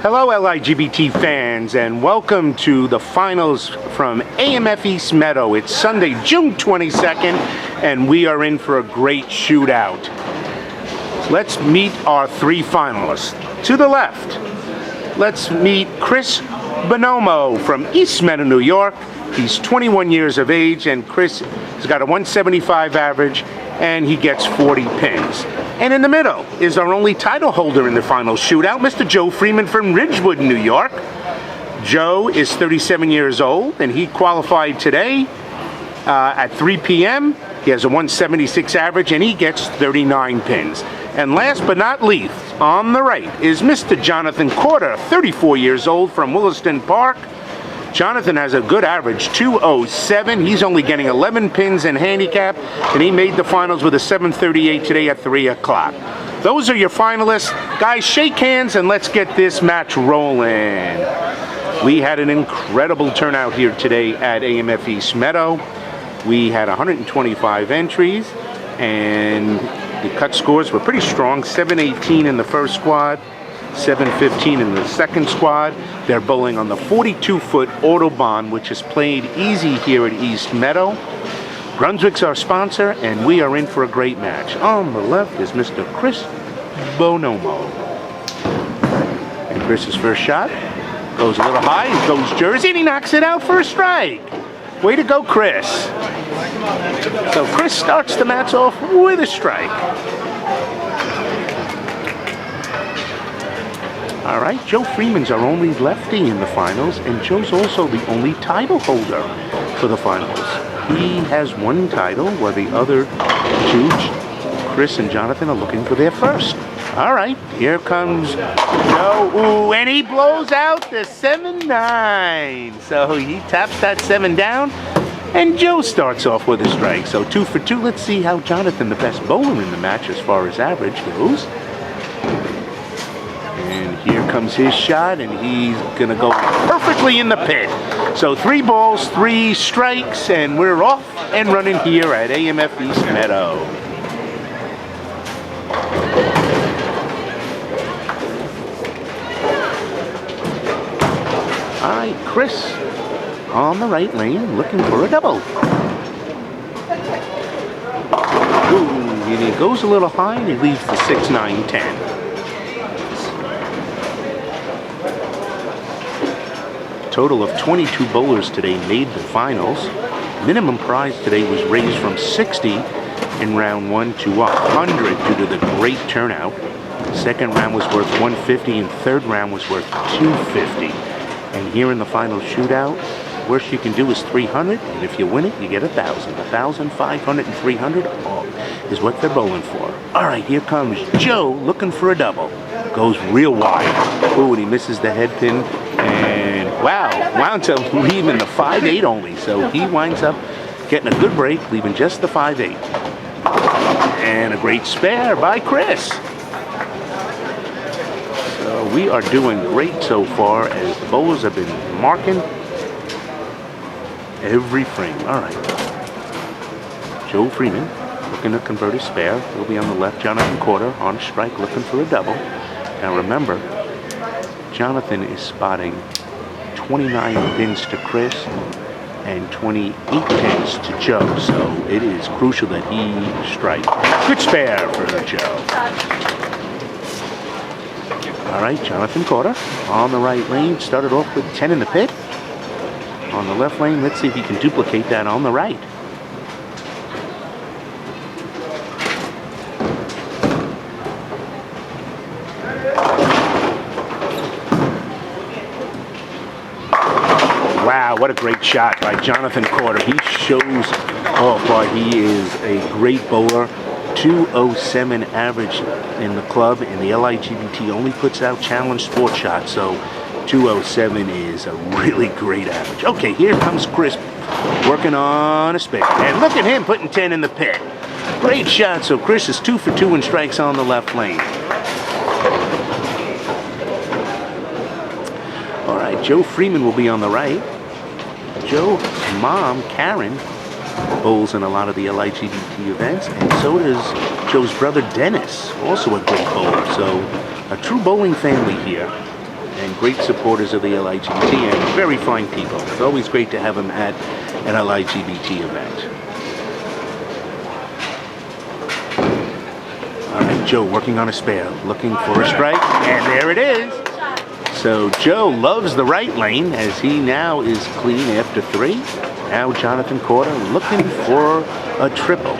Hello LIGBT fans, and welcome to the finals from AMF East Meadow. It's Sunday, June 22nd, and we are in for a great shootout. Let's meet our three finalists. To the left, let's meet Chris Bonomo from East Meadow, New York. He's 21 years of age, and Chris has got a 175 average, and he gets 40 pins. And in the middle is our only title holder in the final shootout, Mr. Joe Freeman from Ridgewood, New York. Joe is 37 years old, and he qualified today at 3 p.m. He has a 176 average, and he gets 39 pins. And last but not least, on the right is Mr. Jonathan Corda, 34 years old, from Williston Park. Jonathan has a good average, 207. He's only getting 11 pins in handicap, and he made the finals with a 738 today at 3 o'clock. Those are your finalists. Guys, shake hands and let's get this match rolling. We had an incredible turnout here today at AMF East Meadow. We had 125 entries, and the cut scores were pretty strong. 718 in the first squad, 715 in the second squad. They're bowling on the 42-foot Autobahn, which is played easy here at East Meadow. Brunswick's our sponsor, and we are in for a great match. On the left is Mr. Chris Bonomo. And Chris's first shot goes a little high, he goes Jersey, and he knocks it out for a strike. Way to go, Chris. So Chris starts the match off with a strike. All right, Joe Freeman's our only lefty in the finals, and Joe's also the only title holder for the finals. He has one title, while the other two, Chris and Jonathan, are looking for their first. All right, here comes Joe. Ooh, and he blows out the 7-9. So he taps that 7 down, and Joe starts off with a strike. So 2 for 2. Let's see how Jonathan, the best bowler in the match as far as average goes. And here comes his shot, and he's gonna go perfectly in the pit. So 3 balls, 3 strikes, and we're off and running here at AMF East Meadow. All right, Chris on the right lane, looking for a double. Ooh, and he goes a little high, and he leaves the 6, 9, 10. Total of 22 bowlers today made the finals. Minimum prize today was raised from 60 in round 1 to 100 due to the great turnout. Second round was worth 150, and third round was worth 250. And here in the final shootout, worst you can do is 300, and if you win it, you get 1,000. 1,000, 500, and 300 is what they're bowling for. All right, here comes Joe looking for a double. Goes real wide. Ooh, and he misses the head pin, and wow, winds up leaving the 5-8 only. So he winds up getting a good break, leaving just the 5-8. And a great spare by Chris. So we are doing great so far as the bowlers have been marking every frame. All right. Joe Freeman looking to convert a spare. He'll be on the left. Jonathan Corda on strike looking for a double. Now remember, Jonathan is spotting 29 pins to Chris and 28 pins to Joe, so it is crucial that he strike. Good spare for Joe. All right, Jonathan Corda on the right lane, started off with 10 in the pit. On the left lane, let's see if he can duplicate that on the right. Wow, what a great shot by Jonathan Corda. He shows off why he is a great bowler. 207 average in the club, and the LIGBT only puts out challenge sport shots, so 207 is a really great average. Okay, here comes Chris working on a spare, and look at him putting 10 in the pit. Great shot. So Chris is 2 for 2 in strikes on the left lane. All right, Joe Freeman will be on the right. Joe's mom, Karen, bowls in a lot of the LIGBT events, and so does Joe's brother Dennis, also a great bowler. So a true bowling family here. and great supporters of the LIGBT and very fine people. It's always great to have them at an LIGBT event. All right, Joe working on a spare, looking for a strike, and there it is. So Joe loves the right lane as he now is clean after 3. Now Jonathan Corda looking for a triple.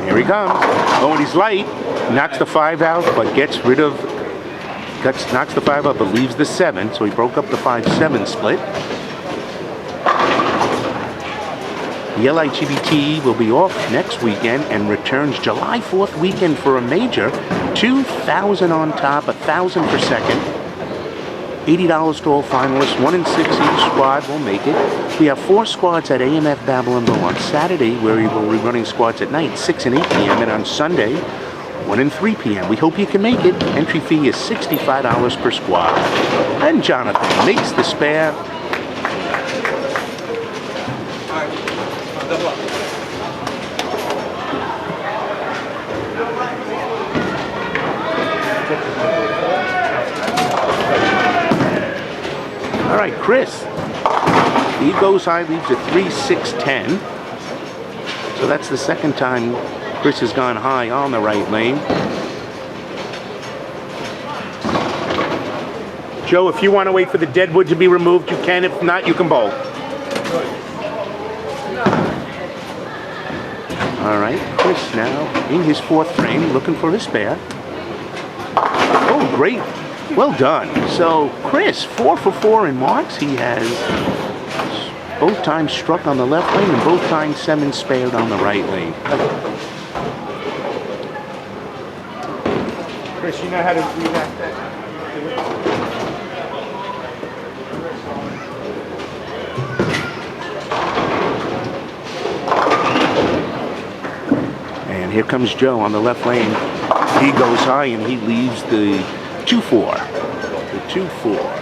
Here he comes. Oh, and he's light. Knocks the 5 out, but gets rid of... knocks the 5 up, but leaves the 7. So he broke up the 5-7 split. The LIGBT will be off next weekend and returns July 4th weekend for a major. 2,000 on top, 1,000 for second. $80 to all finalists. 1 in 6 each squad will make it. We have 4 squads at AMF Babylonville on Saturday, where we will be running squads at night, 6 and 8 p.m. and on Sunday, 1 and 3 p.m. We hope you can make it. Entry fee is $65 per squad. And Jonathan makes the spare. All right, Chris. He goes high, leaves a 3-6-10. So that's the second time Chris has gone high on the right lane. Joe, if you want to wait for the deadwood to be removed, you can. If not, you can bowl. All right, Chris now in his 4th frame, looking for his spare. Oh, great. Well done. So Chris, 4 for 4 in marks. He has both times struck on the left lane and both times 7 spared on the right lane. Chris, you know how to react that? And here comes Joe on the left lane. He goes high and he leaves the 2-4. The 2-4.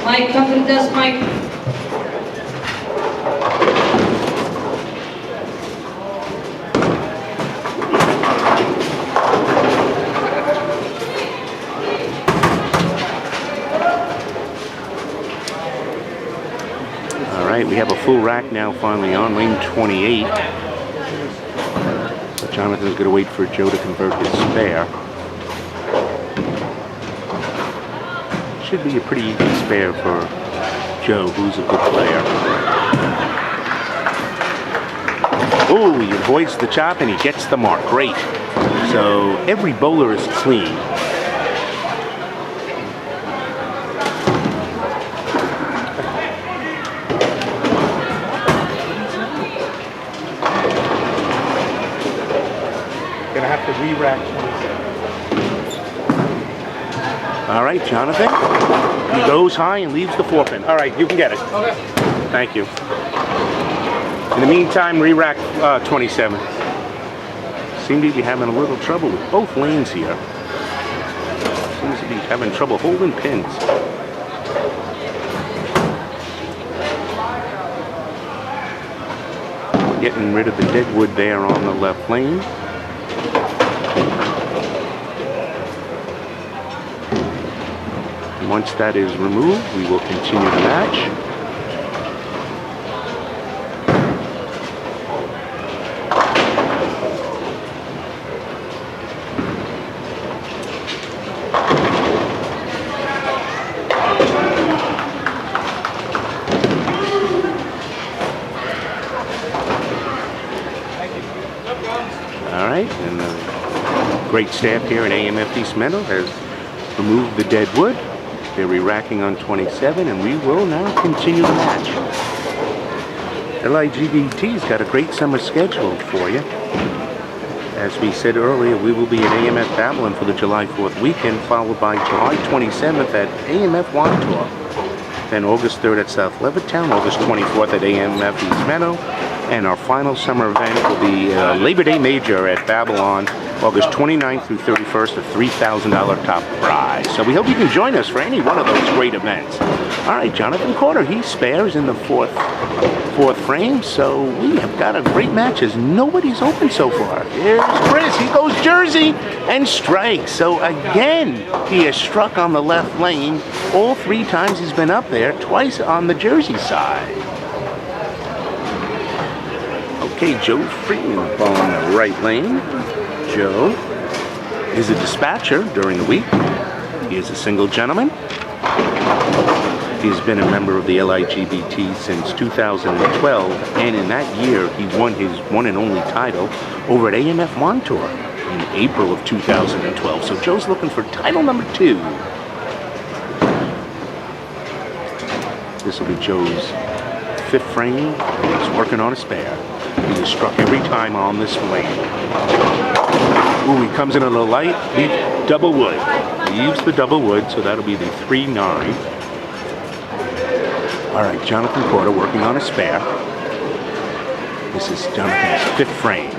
Mike, come to the desk, Mike. All right, we have a full rack now finally on lane 28. But Jonathan's going to wait for Joe to convert his spare. Should be a pretty easy spare for Joe, who's a good player. Oh, he avoids the chop and he gets the mark. Great. So every bowler is clean. Gonna have to re-rack 27. All right, Jonathan. He goes high and leaves the 4-pin. All right, you can get it. Okay. Thank you. In the meantime, re-rack 27. Seem to be having a little trouble with both lanes here. Seems to be having trouble holding pins. Getting rid of the deadwood there on the left lane. Once that is removed, we will continue the match. All right, and the great staff here at AMF East Meadow has removed the deadwood. They're re-racking on 27, and we will now continue the match. LIGBT's got a great summer schedule for you. As we said earlier, we will be at AMF Babylon for the July 4th weekend, followed by July 27th at AMF LIGBTour. Then August 3rd at South Levittown, August 24th at AMF East Meadow, And our final summer event will be Labor Day Major at Babylon, August 29th through 31st, a $3,000 top prize. So we hope you can join us for any one of those great events. All right, Jonathan Corda, he spares in the fourth frame, so we have got a great match as nobody's open so far. Here's Chris, he goes Jersey and strikes. So again, he has struck on the left lane all 3 times he's been up there, twice on the Jersey side. Okay, Joe Freeman on the right lane. Joe is a dispatcher during the week. He is a single gentleman. He's been a member of the LIGBT since 2012, and in that year he won his one and only title over at AMF LIGBTour in April of 2012. So Joe's looking for title number 2. This will be Joe's 5th frame. He's working on a spare. He is struck every time on this lane. Ooh, he comes in on the light, double wood. Leaves the double wood, so that'll be the 3-9. All right, Jonathan Corda working on a spare. This is Jonathan's 5th frame.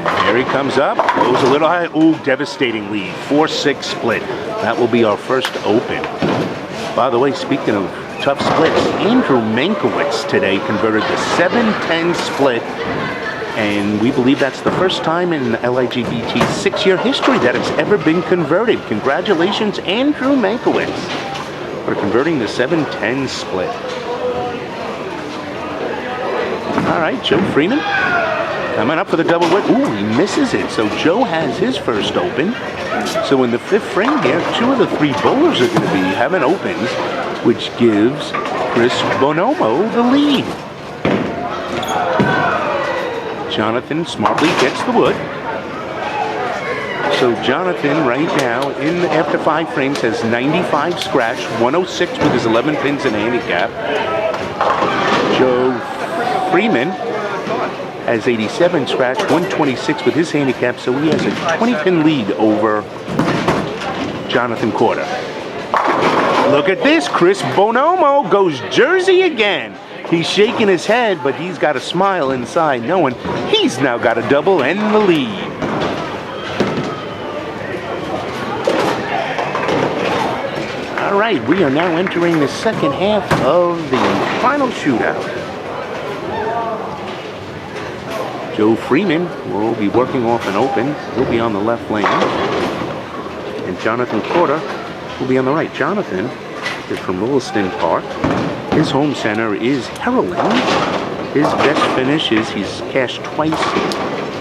And there he comes up, goes a little high. Ooh, devastating lead, 4-6 split. That will be our first open. By the way, speaking of tough splits, Andrew Mankiewicz today converted the 7-10 split, and we believe that's the first time in LIGBT's 6-year history that it's ever been converted. Congratulations, Andrew Mankiewicz, for converting the 7-10 split. All right, Joe Freeman coming up for the double wood. Ooh, he misses it, so Joe has his first open. So in the 5th frame here, 2 of the 3 bowlers are going to be having opens, which gives Chris Bonomo the lead. Jonathan smartly gets the wood. So Jonathan right now, after 5 frames, has 95 scratch, 106 with his 11 pins and handicap. Joe Freeman has 87 scratch, 126 with his handicap, so he has a 20-pin lead over Jonathan Corda. Look at this, Chris Bonomo goes Jersey again. He's shaking his head, but he's got a smile inside, knowing he's now got a double and the lead. All right, we are now entering the second half of the final shootout. Joe Freeman will be working off an open. He'll be on the left lane. And Jonathan Corda will be on the right. Jonathan is from Williston Park. His home center is Heroin. His best finish is he's cashed twice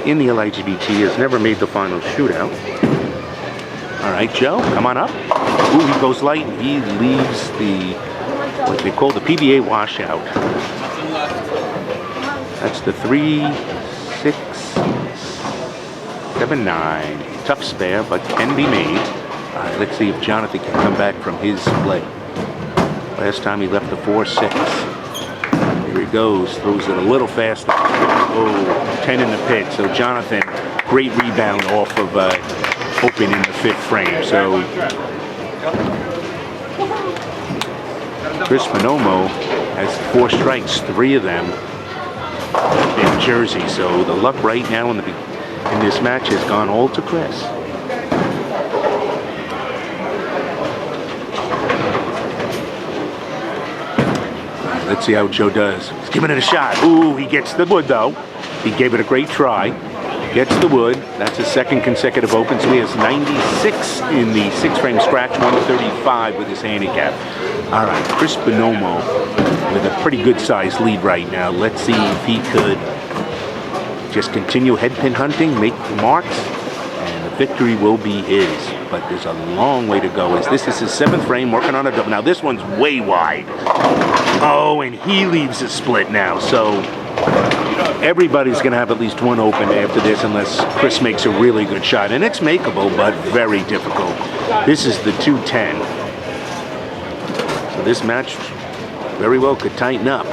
in the LIGBT. Has never made the final shootout. All right, Joe, come on up. Ooh, he goes light. He leaves the, what they call the PBA washout. That's the 3-6-7-9. Tough spare, but can be made. All right, let's see if Jonathan can come back from his split. Last time he left the 4-6. Here he goes. Throws it a little faster. Oh, 10 in the pit. So Jonathan, great rebound off of open in the 5th frame. So Chris Bonomo has 4 strikes, 3 of them in Jersey. So the luck right now in this match has gone all to Chris. Let's see how Joe does. He's giving it a shot. Ooh, he gets the wood though. He gave it a great try. Gets the wood. That's his 2nd consecutive open. So he has 96 in the 6-frame scratch, 135 with his handicap. All right, Chris Bonomo with a pretty good sized lead right now. Let's see if he could just continue head pin hunting, make the marks, and the victory will be his. But there's a long way to go. As this is his 7th frame, working on a double. Now this one's way wide. Oh, and he leaves a split now. So everybody's going to have at least 1 open after this unless Chris makes a really good shot. And it's makeable, but very difficult. This is the 2-10. So this match very well could tighten up.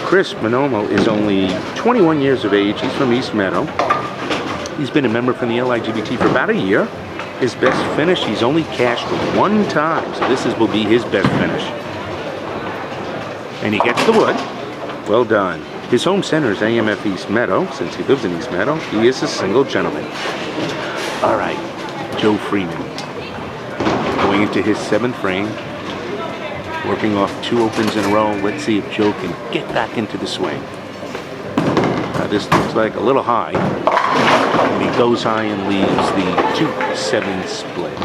Chris Bonomo is only 21 years of age. He's from East Meadow. He's been a member from the LIGBT for about a year. His best finish, he's only cashed one time, so this will be his best finish. And he gets the wood. Well done. His home center is AMF East Meadow. Since he lives in East Meadow, he is a single gentleman. All right, Joe Freeman. Going into his 7th frame. Working off 2 opens in a row. Let's see if Joe can get back into the swing. This looks like a little high. And he goes high and leaves the 2-7 split.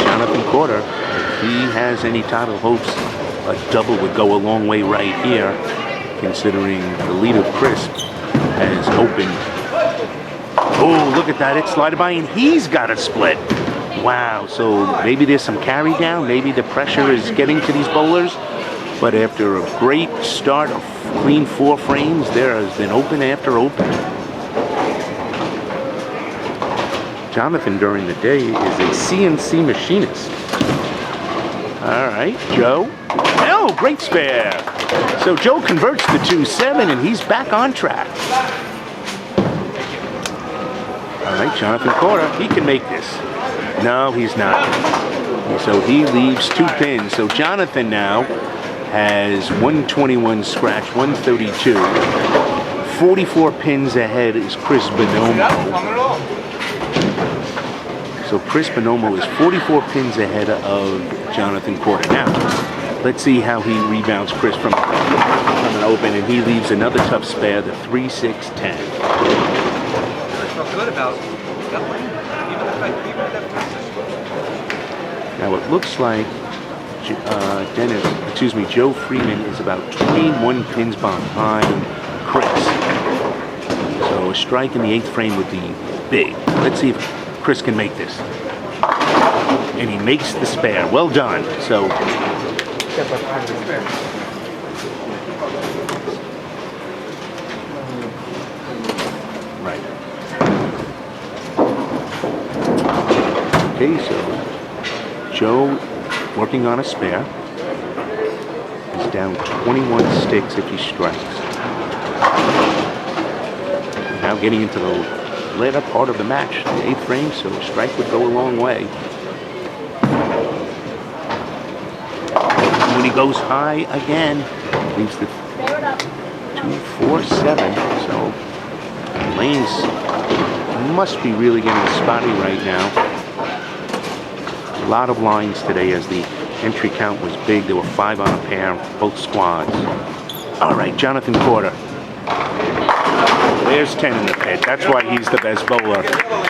Jonathan Corda, if he has any title hopes, a double would go a long way right here, considering the leader Chris has opened. Oh, look at that, it slided by and he's got a split. Wow, so maybe there's some carry down, maybe the pressure is getting to these bowlers, but after a great start of clean 4 frames, there has been open after open. Jonathan during the day is a CNC machinist. All right, Joe. Oh, great spare. So Joe converts the 2-7 and he's back on track. All right, Jonathan Corda, he can make this. No, he's not. So he leaves 2 pins. So Jonathan now has 121 scratch, 132. 44 pins ahead is Chris Bonomo. So Chris Bonomo is 44 pins ahead of Jonathan Corda. Now, let's see how he rebounds Chris from an open, and he leaves another tough spare, the 3-6-10. Now it looks like Joe Freeman is about 21 pins behind Chris. So a strike in the 8th frame would be big. Let's see if Chris can make this. And he makes the spare. Well done. So right. Okay, so Joe working on a spare. He's down 21 sticks if he strikes. Now getting into the later part of the match, the 8th frame, so a strike would go a long way. And when he goes high again, leaves the 2-4-7. So lanes must be really getting spotty right now. A lot of lines today as the entry count was big. There were 5 on a pair, both squads. All right, Jonathan Corda. There's 10 in the pit. That's why he's the best bowler,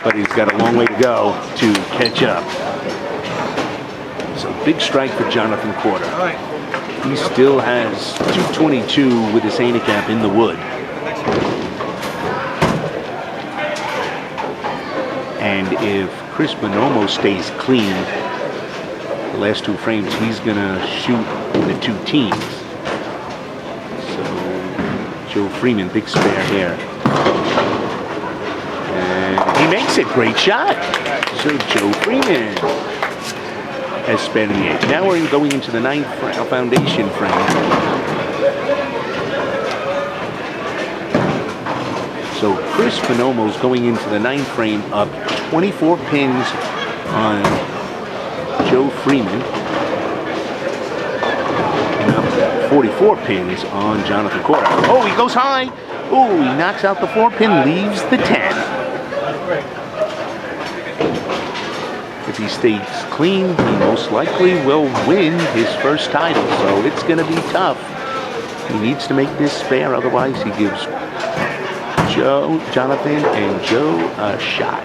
but he's got a long way to go to catch up. So big strike for Jonathan Corda. He still has 222 with his handicap in the wood. And if Chris Bonomo stays clean, the last 2 frames, he's gonna shoot the 2 teams. So Joe Freeman, big spare here. And he makes it, great shot. So Joe Freeman has spared in the 8th. Now we're going into the 9th foundation frame. So Chris Bonomo's going into the 9th frame up 24 pins on Joe Freeman and up 44 pins on Jonathan Corda. Oh, he goes high. Oh, he knocks out the 4-pin, leaves the 10. If he stays clean, he most likely will win his first title. So it's going to be tough. He needs to make this spare, otherwise he gives Jonathan and Joe a shot.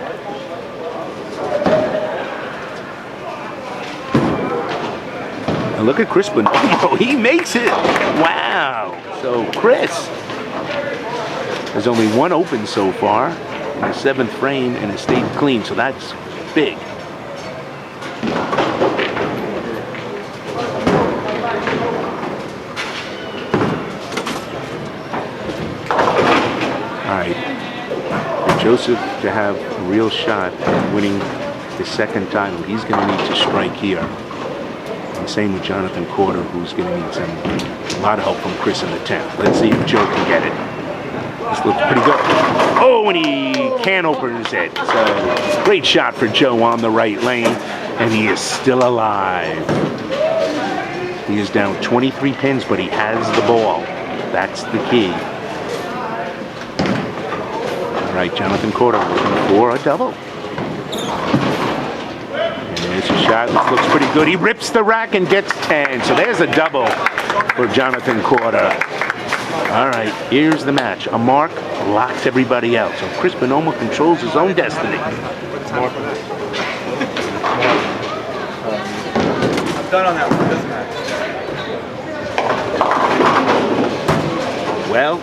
And look at Chris Bonomo. He makes it. Wow. So Chris has only 1 open so far in the 7th frame and has stayed clean. So that's big. All right, for Joseph to have a real shot at winning his 2nd title, he's going to need to strike here. And same with Jonathan Corda, who's going to need a lot of help from Chris in the 10th. Let's see if Joe can get it. This looks pretty good. Oh, and he can opens it. So great shot for Joe on the right lane, and he is still alive. He is down 23 pins, but he has the ball. That's the key. All right, Jonathan Corda looking for a double. And there's a shot. This looks pretty good. He rips the rack and gets 10. So there's a double for Jonathan Corda. All right, here's the match. A mark locks everybody out. So Chris Bonomo controls his own destiny. I'm done on that one. It doesn't matter. Well,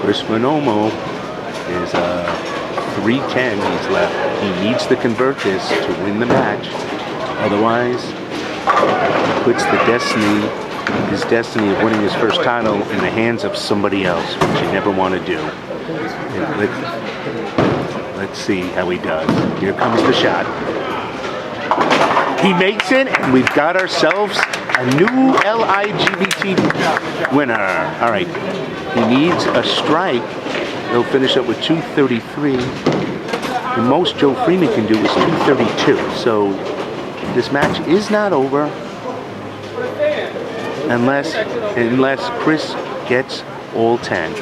Chris Bonomo is 310 he's left. He needs to convert this to win the match. Otherwise, he puts his destiny of winning his first title in the hands of somebody else, which you never want to do. Let's see how he does. Here comes the shot. He makes it, and we've got ourselves a new LIGBT winner. All right, he needs a strike. He'll finish up with 233. The most Joe Freeman can do is 232. So this match is not over unless Chris gets all 10.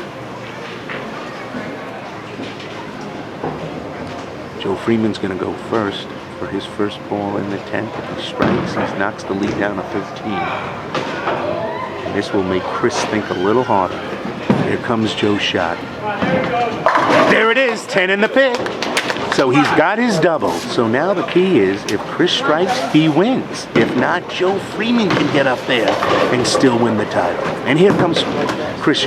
Joe Freeman's going to go first for his first ball in the 10th. If he strikes, he knocks the lead down to 13. And this will make Chris think a little harder. Here comes Joe's shot. There it is, 10 in the pit. So he's got his double. So now the key is, if Chris strikes, he wins. If not, Joe Freeman can get up there and still win the title. And here comes Chris.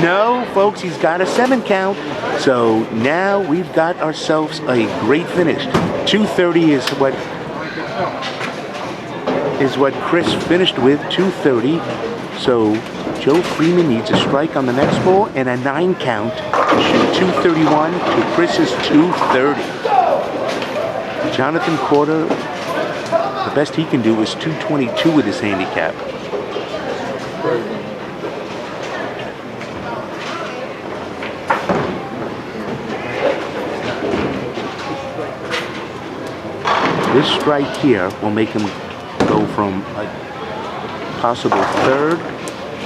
No, folks, he's got a 7 count. So now we've got ourselves a great finish. 230 is what Chris finished with, 230. So Joe Freeman needs a strike on the next ball and a 9 count to shoot 231 to Chris's 230. Jonathan Corda, the best he can do is 222 with his handicap. This strike here will make him go from a possible 3rd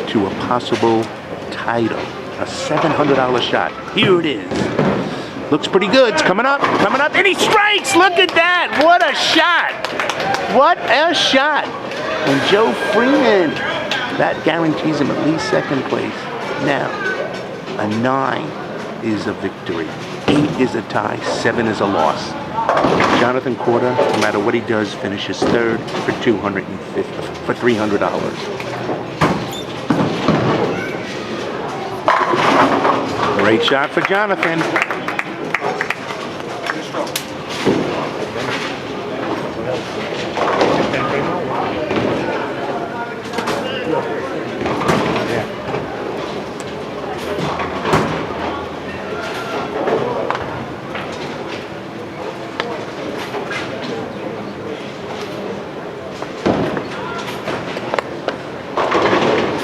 to a possible title. A $700 shot. Here it is. Looks pretty good. It's coming up, and he strikes! Look at that! What a shot! What a shot! And Joe Freeman, that guarantees him at least 2nd place. Now, a 9 is a victory. 8 is a tie, 7 is a loss. Jonathan Corda, no matter what he does, finishes 3rd for $300. Great shot for Jonathan.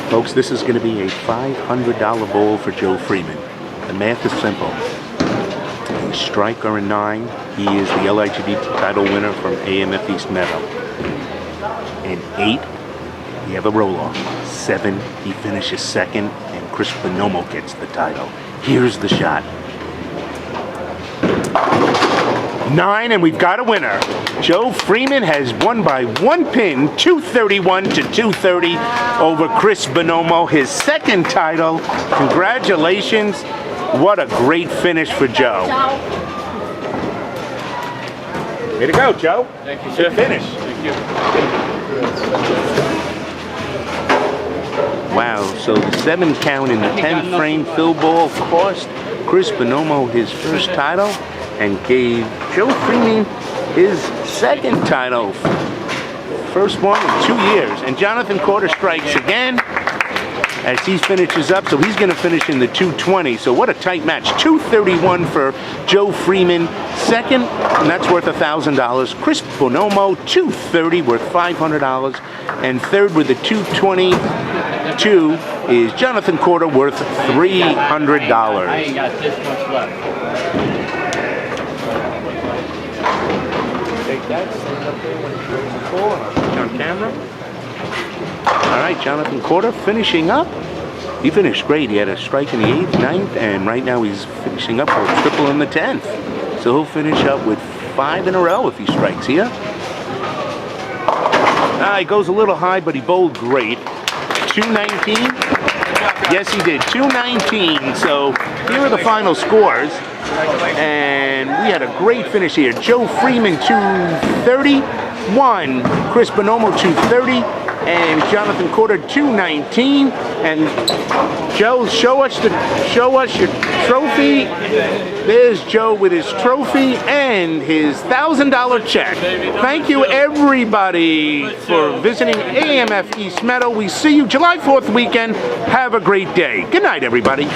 Folks, this is going to be a $500 bowl for Joe Freeman. The math is simple. A strike or a 9, he is the LIGBT title winner from AMF East Meadow. And 8, we have a roll-off. 7, he finishes 2nd, and Chris Bonomo gets the title. Here's the shot. 9, and we've got a winner. Joe Freeman has won by 1 pin, 231 to 230 over Chris Bonomo, his 2nd title. Congratulations. What a great finish for Joe. Way to go, Joe. Thank you, sir. Good finish. Thank you. Wow, so the 7 count in the 10th frame fill ball cost Chris Bonomo his first title and gave Joe Freeman his 2nd title. First one in 2 years. And Jonathan Corda strikes again. as he finishes up. So he's going to finish in the 220. So what a tight match. 231 for Joe Freeman, second, and that's worth $1,000. Chris Bonomo, 230, worth $500. And third with the 222 is Jonathan Corda, worth $300. I ain't got this much left. Take that, stand up there when it shows the score, and I'll put you on camera. All right, Jonathan Corda finishing up. He finished great. He had a strike in the 8th, 9th, and right now he's finishing up for a triple in the 10th. So he'll finish up with 5 in a row if he strikes here. He goes a little high, but he bowled great. 219. Yes, he did. 219. So here are the final scores. And we had a great finish here. Joe Freeman, 231. Chris Bonomo, 230. And Jonathan Corda, 219. And Joe, show us your trophy. There's Joe with his trophy and his $1,000 check. Thank you, everybody, for visiting AMF East Meadow. We see you July 4th weekend. Have a great day. Good night, everybody.